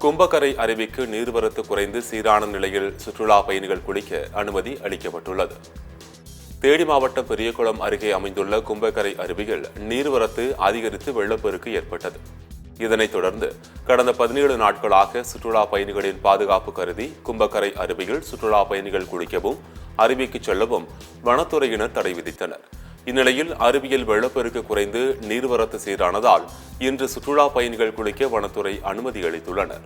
கும்பக்கரை அருவிக்கு நீர்வரத்து குறைந்து சீரான நிலையில் சுற்றுலா பயணிகள் குளிக்க அனுமதி அளிக்கப்பட்டுள்ளது. தேனி மாவட்டம் பெரியகுளம் அருகே அமைந்துள்ள கும்பக்கரை அருவியில் நீர்வரத்து அதிகரித்து வெள்ளப்பெருக்கு ஏற்பட்டது. இதனைத் தொடர்ந்து கடந்த 17 நாட்களாக சுற்றுலா பயணிகளின் பாதுகாப்பு கருதி கும்பக்கரை அருவியில் சுற்றுலா பயணிகள் குளிக்கவும் அருவிக்கு செல்லவும் வனத்துறையினர் தடை விதித்தனர். இந்நிலையில் அருவியில் வெள்ளப்பெருக்கு குறைந்து நீர்வரத்து சீரானதால் இன்று சுற்றுலா பயணிகள் குளிக்க வனத்துறை அனுமதி அளித்துள்ளனர்.